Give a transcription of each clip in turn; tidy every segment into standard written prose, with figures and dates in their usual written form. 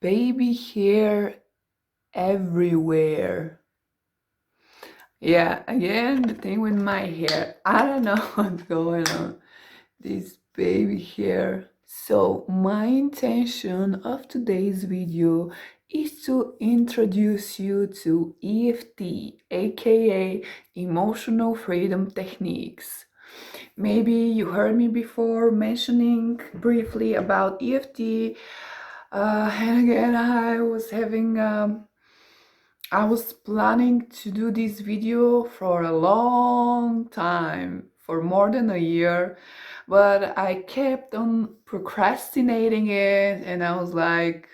Baby hair everywhere. Yeah, again, the thing with my hair. I don't know what's going on. This baby hair. So my intention of today's video is to introduce you to EFT, aka Emotional Freedom Techniques. Maybe you heard me before mentioning briefly about EFT, and again I was planning to do this video for a long time, for more than a year, but I kept on procrastinating it, and I was like,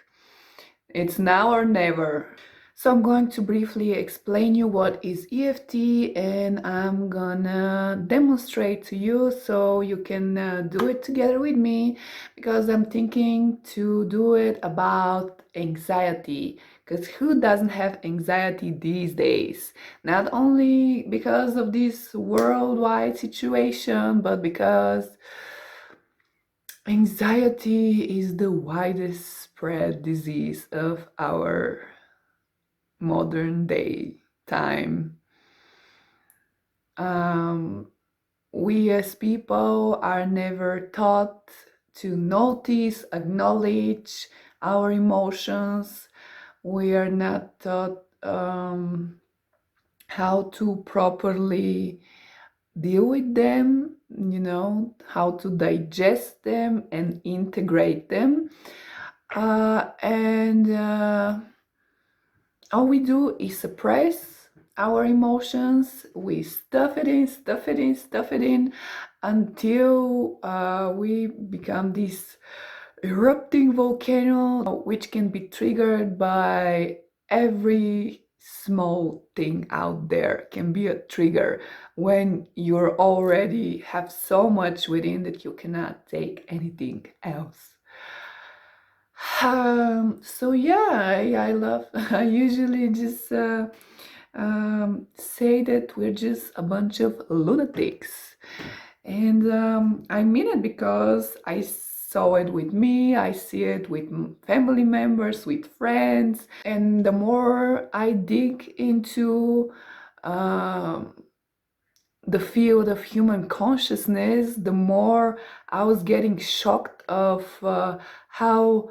it's now or never. So I'm going to briefly explain you what is EFT, and I'm gonna demonstrate to you so you can do it together with me, because I'm thinking to do it about anxiety, because who doesn't have anxiety these days? Not only because of this worldwide situation, but because anxiety is the widest spread disease of our modern day time. Um, we as people are never taught to notice, acknowledge our emotions. We are not taught how to properly deal with them, how to digest them and integrate them. And all we do is suppress our emotions. We stuff it in, stuff it in, stuff it in until we become this erupting volcano, which can be triggered by every small thing out there. Can be a trigger when you already have so much within that you cannot take anything else. So yeah, I love, I usually just say that we're just a bunch of lunatics. And I mean it because I saw it with me, I see it with family members, with friends. And the more I dig into the field of human consciousness, the more I was getting shocked of how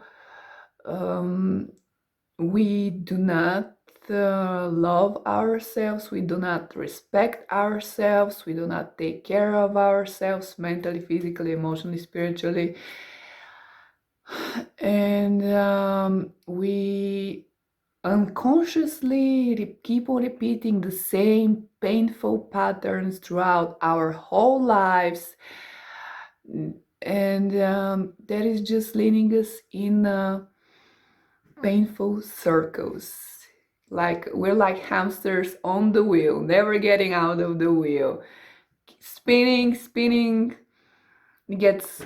we do not love ourselves, we do not respect ourselves, we do not take care of ourselves mentally, physically, emotionally, spiritually. And we unconsciously keep on repeating the same painful patterns throughout our whole lives. And that is just leading us in painful circles. Like we're like hamsters on the wheel, never getting out of the wheel. Spinning, spinning, it gets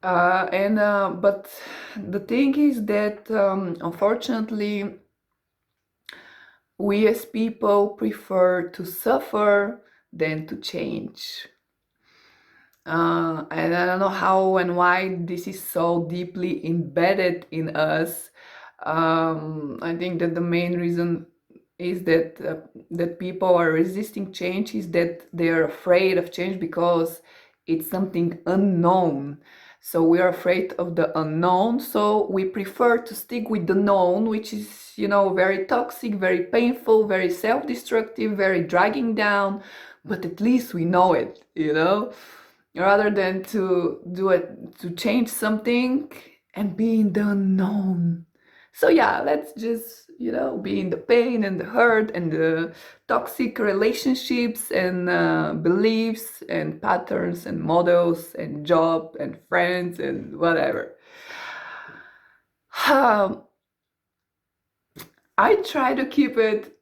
but the thing is that unfortunately we as people prefer to suffer than to change. And I don't know how and why this is so deeply embedded in us. I think that the main reason is that people are resisting change is that they are afraid of change because it's something unknown. So we are afraid of the unknown, so we prefer to stick with the known, which is, very toxic, very painful, very self-destructive, very dragging down, but at least we know it, rather than to do it, to change something and be in the unknown. So yeah, let's just, be in the pain and the hurt and the toxic relationships and beliefs and patterns and models and job and friends and whatever. Um, I try to keep it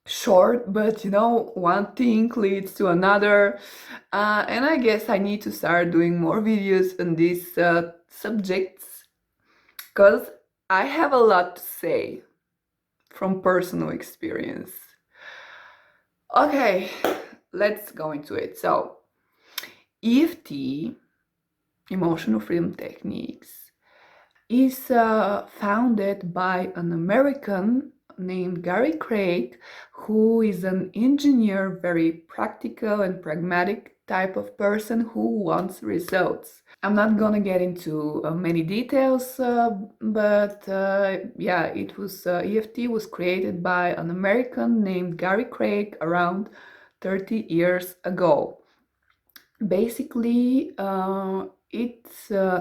short, but one thing leads to another, and I guess I need to start doing more videos on these subjects, because I have a lot to say from personal experience. Okay, let's go into it. So EFT emotional freedom techniques, is founded by an American named Gary Craig, who is an engineer, very practical and pragmatic type of person who wants results. I'm not gonna get into many details, but yeah, it was EFT was created by an American named Gary Craig around 30 years ago. Basically, it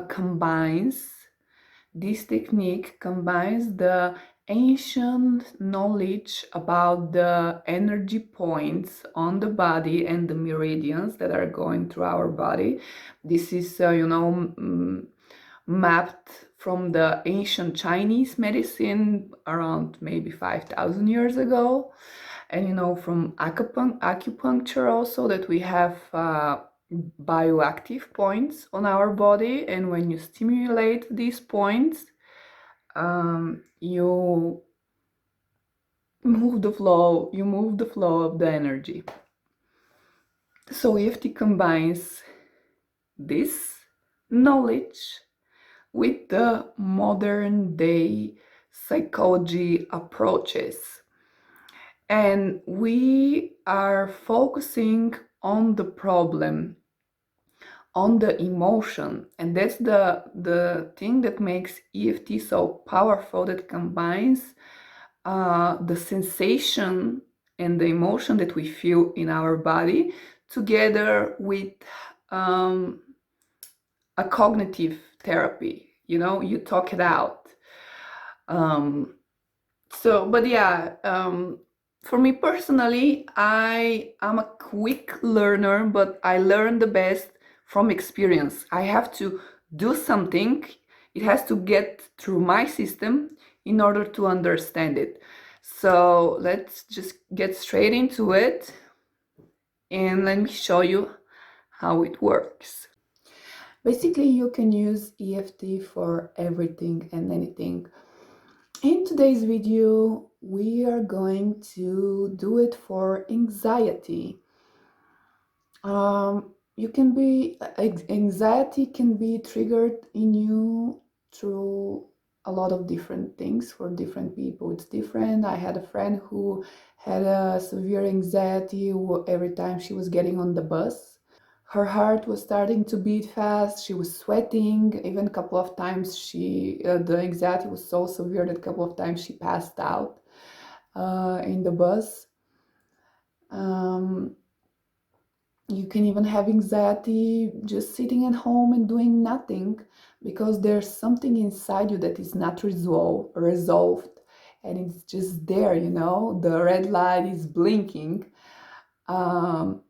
combines this technique combines the ancient knowledge about the energy points on the body and the meridians that are going through our body. This is, mapped from the ancient Chinese medicine around maybe 5,000 years ago. And, from acupuncture also, that we have bioactive points on our body, and when you stimulate these points, you move the flow of the energy. So EFT combines this knowledge with the modern day psychology approaches, and we are focusing on the problem, on the emotion, and that's the thing that makes EFT so powerful, that combines the sensation and the emotion that we feel in our body together with um, a cognitive therapy. You talk it out. But yeah, for me personally, I am a quick learner, but I learn the best from experience. I have to do something, it has to get through my system in order to understand it. So let's just get straight into it, and let me show you how it works. Basically, you can use EFT for everything and anything. In today's video, we are going to do it for anxiety. Anxiety can be triggered in you through a lot of different things. For different people, it's different. I had a friend who had a severe anxiety every time she was getting on the bus. Her heart was starting to beat fast. She was sweating. Even a couple of times, the anxiety was so severe that a couple of times she passed out in the bus. You can even have anxiety just sitting at home and doing nothing, because there's something inside you that is not resolved, and it's just there. The red light is blinking, and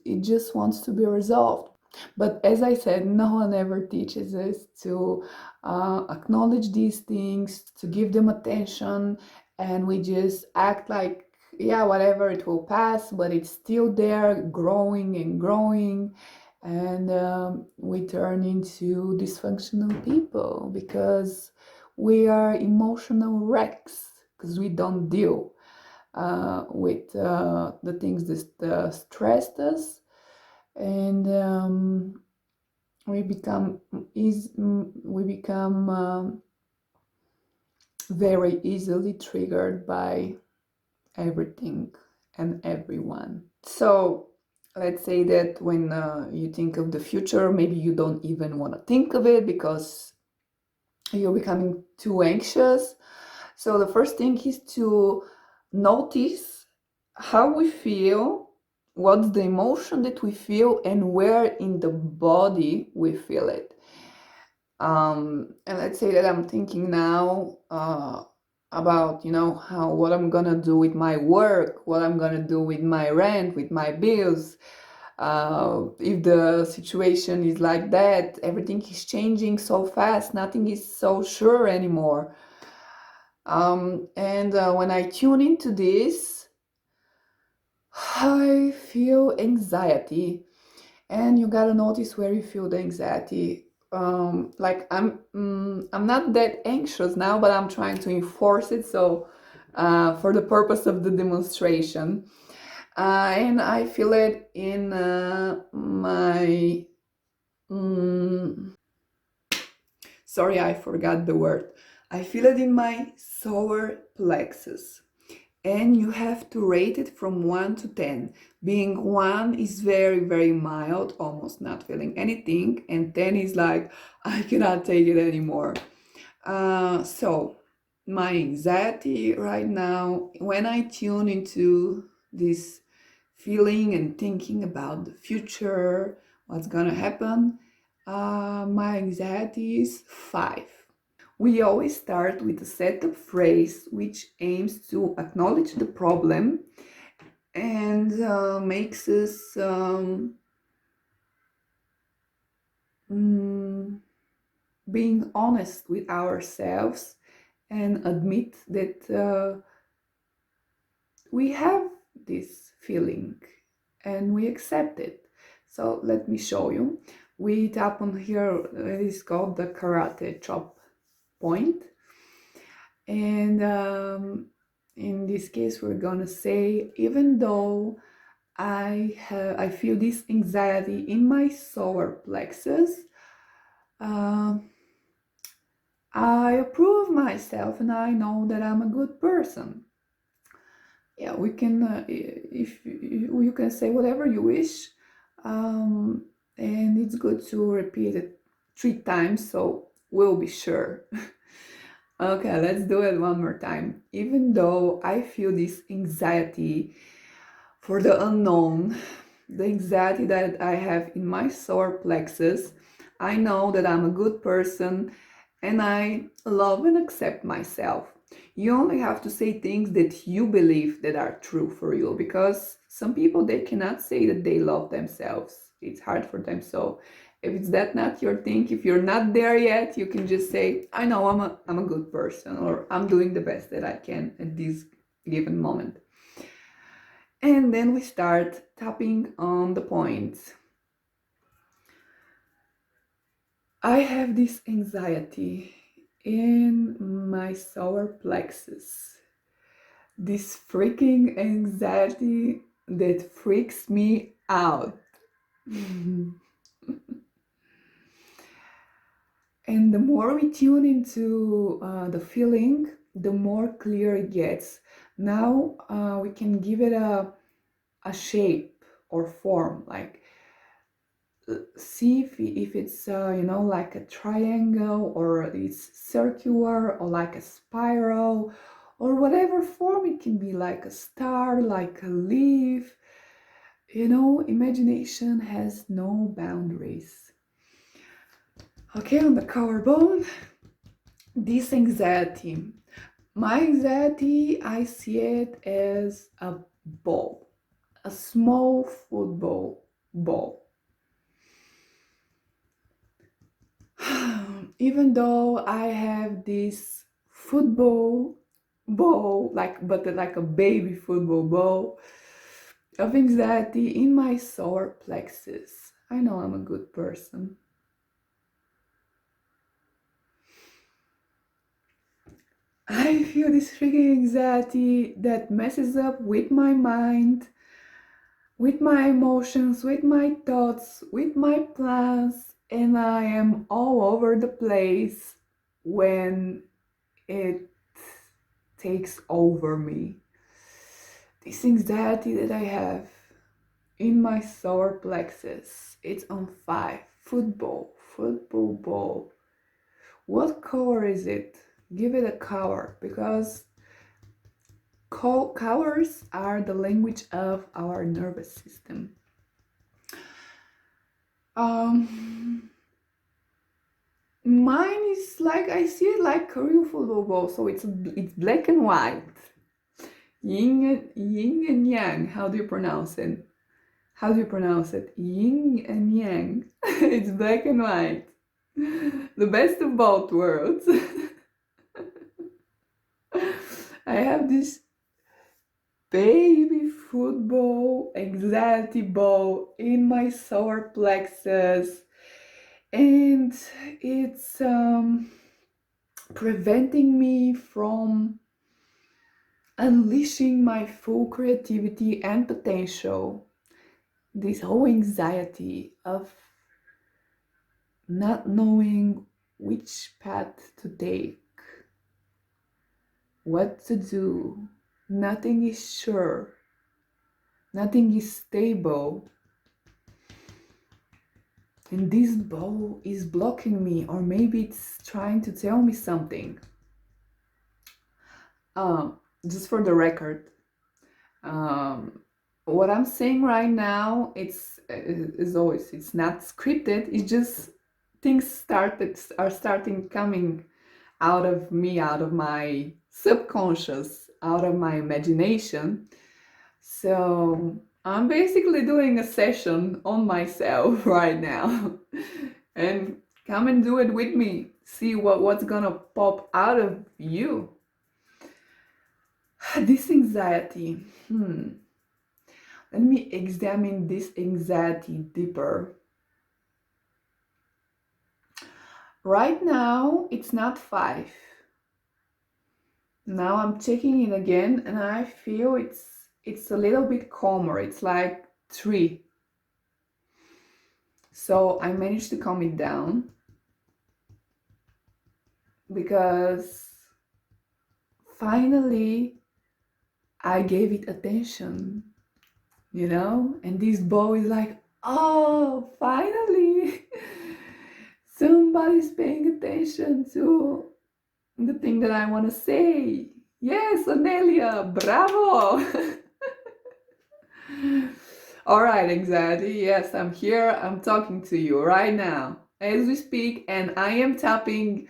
it just wants to be resolved. But as I said, no one ever teaches us to acknowledge these things, to give them attention, and we just act like, yeah, whatever, it will pass, but it's still there, growing and growing, and we turn into dysfunctional people because we are emotional wrecks, because we don't deal with the things that stressed us, and we become very easily triggered by everything and everyone. So let's say that when you think of the future, maybe you don't even want to think of it because you're becoming too anxious. So the first thing is to notice how we feel, what's the emotion that we feel, and where in the body we feel it. And let's say that I'm thinking now about, what I'm gonna do with my work, what I'm gonna do with my rent, with my bills. If the situation is like that, everything is changing so fast, nothing is so sure anymore. And when I tune into this, I feel anxiety, and you gotta notice where you feel the anxiety. Like I'm not that anxious now, but I'm trying to enforce it. So, for the purpose of the demonstration, and I feel it in my Sorry, I forgot the word. I feel it in my solar plexus. And you have to rate it from 1 to 10. Being 1 is very, very mild, almost not feeling anything, and 10 is like, I cannot take it anymore. So, my anxiety right now, when I tune into this feeling and thinking about the future, what's gonna happen, my anxiety is 5. We always start with a setup phrase which aims to acknowledge the problem and makes us mm, being honest with ourselves and admit that we have this feeling and we accept it. So let me show you. We tap on here, it is called the karate chop point. And in this case, we're gonna say, even though I feel this anxiety in my solar plexus, uh, I approve of myself and I know that I'm a good person. Yeah, we can, if you can say whatever you wish, and it's good to repeat it 3 times so we'll be sure. Okay, let's do it one more time. Even though I feel this anxiety for the unknown, the anxiety that I have in my solar plexus, I know that I'm a good person and I love and accept myself. You only have to say things that you believe that are true for you, because some people, they cannot say that they love themselves. It's hard for them. So if it's that not your thing, if you're not there yet, you can just say, I know I'm a good person, or I'm doing the best that I can at this given moment. And then we start tapping on the points. I have this anxiety in my solar plexus. This freaking anxiety that freaks me out. And the more we tune into the feeling, the more clear it gets. Now we can give it a shape or form, like see if it's like a triangle, or it's circular, or like a spiral, or whatever form it can be, like a star, like a leaf. Imagination has no boundaries. Okay, on the collarbone, this anxiety. My anxiety, I see it as a ball, a small football ball. Even though I have this football ball, like a baby football ball of anxiety in my solar plexus, I know I'm a good person. I feel this freaking anxiety that messes up with my mind, with my emotions, with my thoughts, with my plans, and I am all over the place when it takes over me. This anxiety that I have in my solar plexus, it's on 5. Football ball. What color is it? Give it a color, because colors are the language of our nervous system. Mine is like, I see it like a real football ball, so it's black and white. Yin and yang. How do you pronounce it? Yin and yang. It's black and white. The best of both worlds. I have this baby football anxiety ball in my solar plexus, and it's preventing me from unleashing my full creativity and potential. This whole anxiety of not knowing which path to take, what to do. Nothing is sure, nothing is stable. And this bow is blocking me, or maybe it's trying to tell me something. Just for the record, um, what I'm saying right now, is always, it's not scripted. It's just things are starting coming out of me, out of my subconscious, out of my imagination. So I'm basically doing a session on myself right now. And come and do it with me. See what's gonna pop out of you. This anxiety. Let me examine this anxiety deeper. Right now, it's not 5. Now I'm checking it again, and I feel it's a little bit calmer. It's like 3. So I managed to calm it down because finally I gave it attention, and this boy is like, oh, finally somebody's paying attention to the thing that I want to say. Yes, Anelia, bravo. All right, anxiety. Yes, I'm here. I'm talking to you right now as we speak, and I am tapping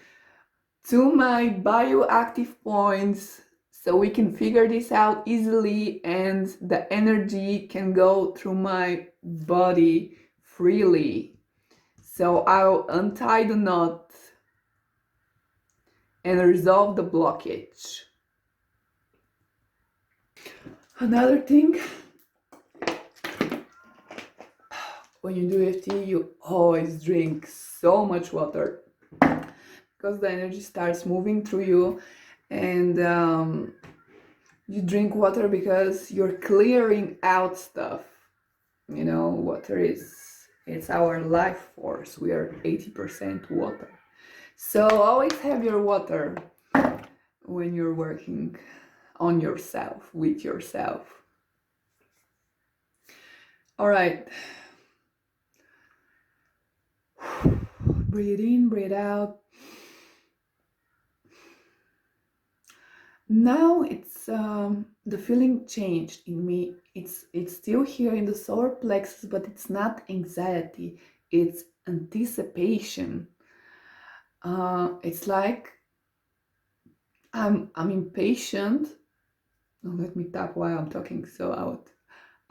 to my bioactive points so we can figure this out easily and the energy can go through my body freely. So I'll untie the knot and resolve the blockage. Another thing, when you do EFT, you always drink so much water because the energy starts moving through you, and you drink water because you're clearing out stuff. Water it's our life force. We are 80% water. So always have your water when you're working on yourself, with yourself. All right. Breathe in, breathe out. Now it's the feeling changed in me. It's still here in the solar plexus, but it's not anxiety. It's anticipation. It's like I'm impatient. Oh, let me tap while I'm talking. So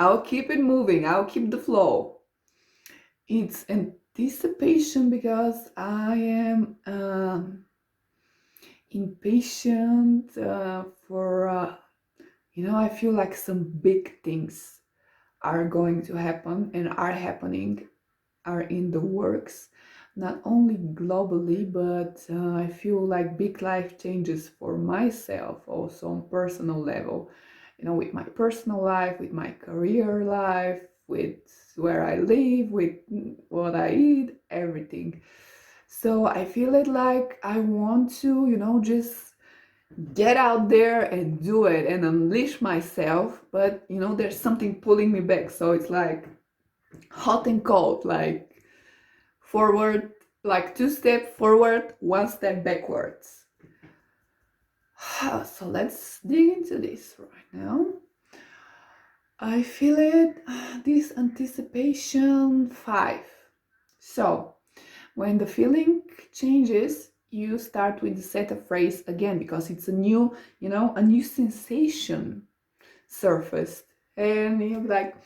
I'll keep it moving. I'll keep the flow. It's anticipation because I am impatient for I feel like some big things are going to happen and are happening, are in the works, not only globally, but I feel like big life changes for myself also on personal level, with my personal life, with my career life, with where I live, with what I eat, everything. So I feel it like I want to, just get out there and do it and unleash myself, but there's something pulling me back. So it's like hot and cold, like forward, like 2 steps forward, 1 step backwards. So let's dig into this right now. I feel it, this anticipation 5. So when the feeling changes, you start with the set of phrase again, because it's a new sensation surfaced. And you're like,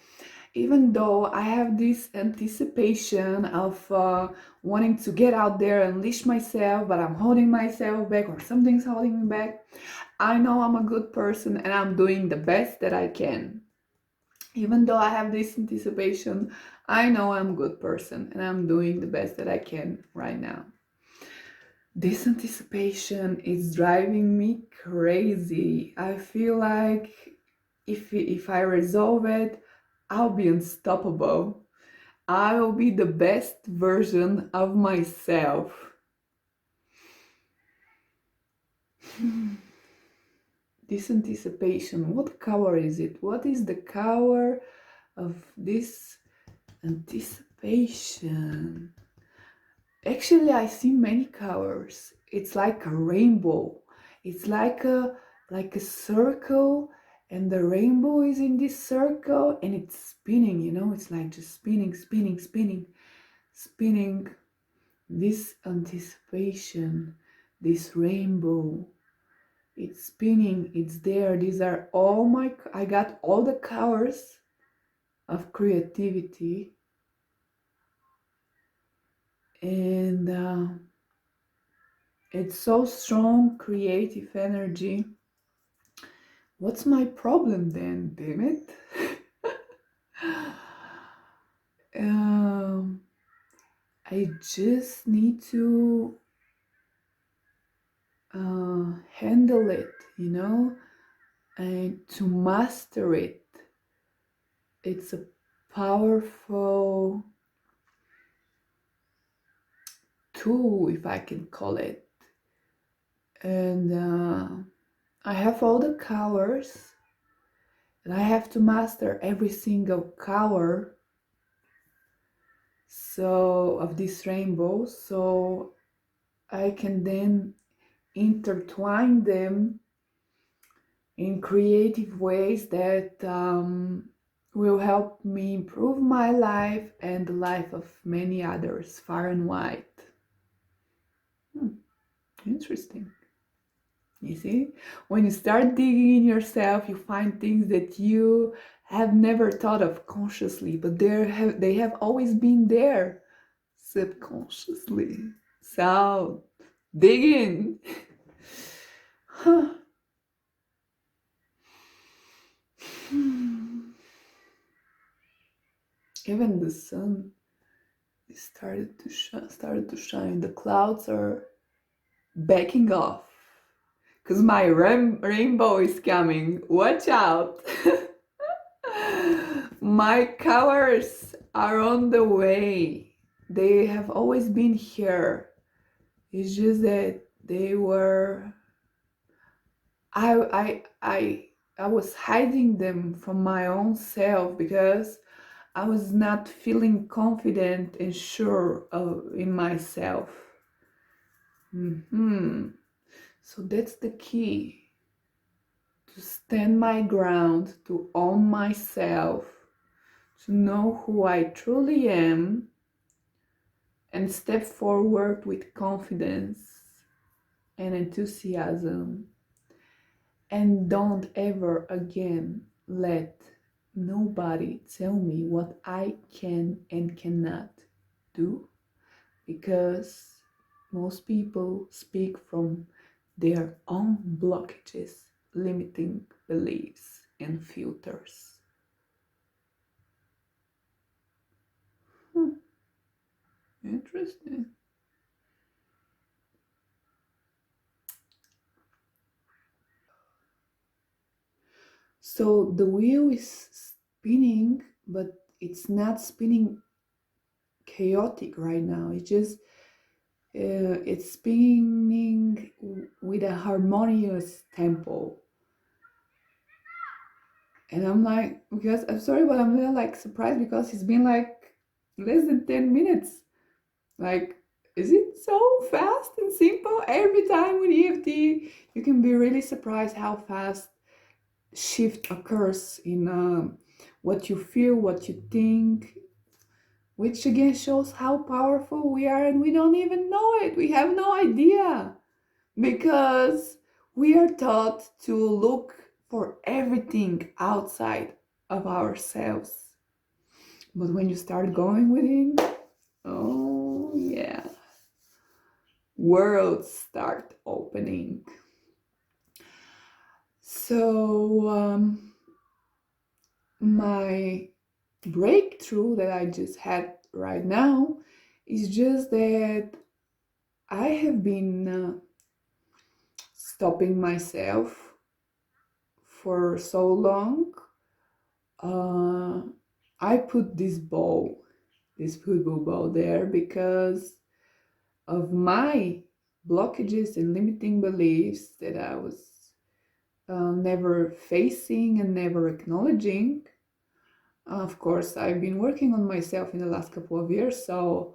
even though I have this anticipation of wanting to get out there and unleash myself, but I'm holding myself back, or something's holding me back, I know I'm a good person and I'm doing the best that I can. Even though I have this anticipation, I know I'm a good person and I'm doing the best that I can right now. This anticipation is driving me crazy. I feel like if I resolve it, I'll be unstoppable. I will be the best version of myself. This anticipation, what color is it? What is the color of this anticipation? Actually, I see many colors. It's like a rainbow. It's like a circle, and the rainbow is in this circle, and it's spinning. It's like just spinning, spinning, spinning, spinning. This anticipation, this rainbow. It's spinning. It's there. These are all my. I got all the colors of creativity, and it's so strong, creative energy. What's my problem then, damn it? um, I just need to handle it, and to master it. It's a powerful tool, if I can call it. And I have all the colors, and I have to master every single color of this rainbow, so I can then intertwine them in creative ways that will help me improve my life and the life of many others far and wide. Interesting. You see, when you start digging in yourself, you find things that you have never thought of consciously, but they have always been there subconsciously. So, dig in. Huh. Even the sun started to shine. The clouds are backing off because my rainbow is coming. Watch out. My colors are on the way. They have always been here. It's just that they were I was hiding them from my own self because I was not feeling confident and sure in myself. So that's the key, to stand my ground, to own myself, to know who I truly am, and step forward with confidence and enthusiasm. And don't ever again let nobody tell me what I can and cannot do, because most people speak from their own blockages, limiting beliefs, and filters. Interesting. So the wheel is spinning, but it's not spinning chaotic right now. It's spinning with a harmonious tempo. And I'm like, because I'm sorry, but I'm really like surprised because it's been like less than 10 minutes. Like, is it so fast and simple? Every time with EFT, you can be really surprised how fast shift occurs in what you feel, what you think, which again shows how powerful we are, and we don't even know it. We have no idea because we are taught to look for everything outside of ourselves. But when you start going within, oh yeah, worlds start opening. So my breakthrough that I just had right now is just that I have been stopping myself for so long. I put this football ball there because of my blockages and limiting beliefs that I was never facing and never acknowledging. Of course, I've been working on myself in the last couple of years, so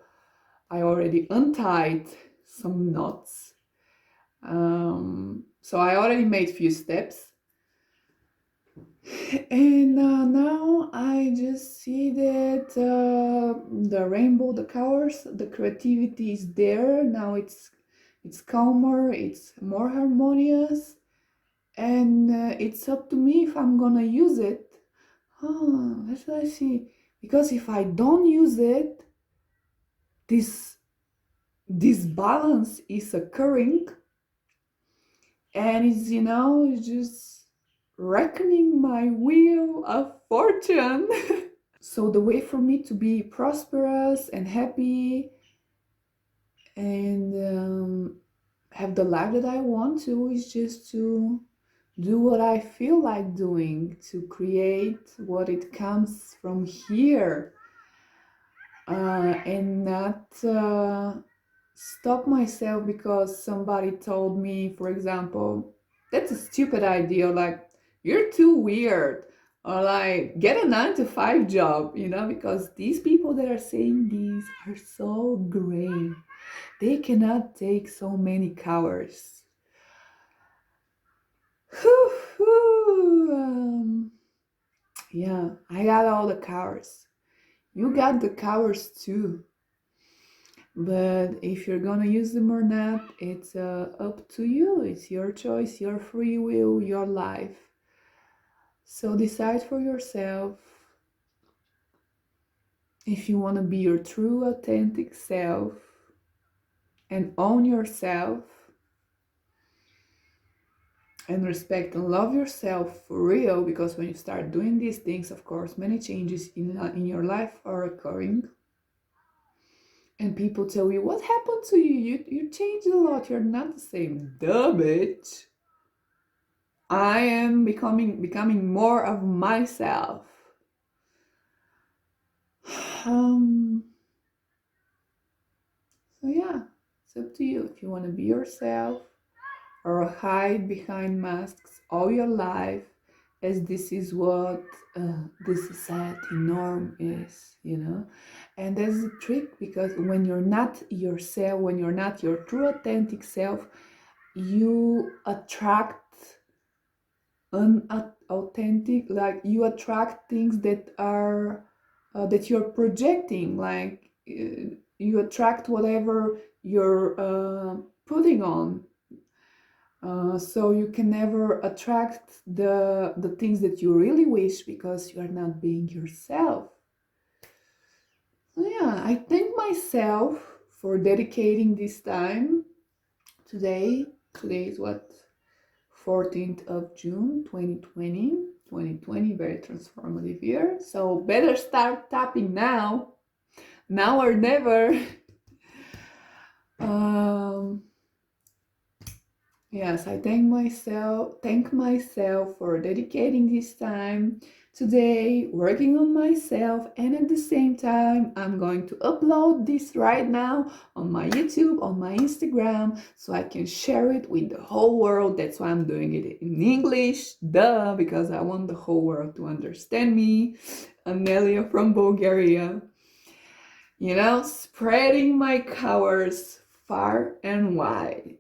I already untied some knots. So I already made few steps. And now I just see that the rainbow, the colors, the creativity is there. Now it's calmer, it's more harmonious, and it's up to me if I'm gonna use it. Oh, that's what I see. Because if I don't use it, this disbalance is occurring, and it's just reckoning my wheel of fortune. So the way for me to be prosperous and happy and have the life that I want to is just to do what I feel like doing, to create what it comes from here, and not stop myself because somebody told me, for example, that's a stupid idea, like, you're too weird, or like, get a 9 to 5 job, because these people that are saying these are so gray. They cannot take so many cowards. Yeah, I got all the cowards. You got the cowards too. But if you're gonna use them or not, it's up to you. It's your choice, your free will, your life. So decide for yourself if you want to be your true, authentic self and own yourself and respect and love yourself for real. Because when you start doing these things, of course, many changes in your life are occurring. And people tell you, what happened to you? You changed a lot. You're not the same. Duh, bitch. I am becoming more of myself. So yeah, it's up to you if you want to be yourself or hide behind masks all your life, as this is what the society norm is, And that's the trick, because when you're not yourself, when you're not your true authentic self, you attract unauthentic, like you attract things that are that you're projecting, like you attract whatever you're putting on. So you can never attract the things that you really wish, because you are not being yourself. So yeah, I thank myself for dedicating this time today. Today is what? 14th of June 2020, very transformative year. So better start tapping now or never. Yes, I thank myself for dedicating this time today, working on myself, and at the same time, I'm going to upload this right now on my YouTube, on my Instagram, so I can share it with the whole world. That's why I'm doing it in English, duh, because I want the whole world to understand me. Amelia from Bulgaria. Spreading my colors far and wide.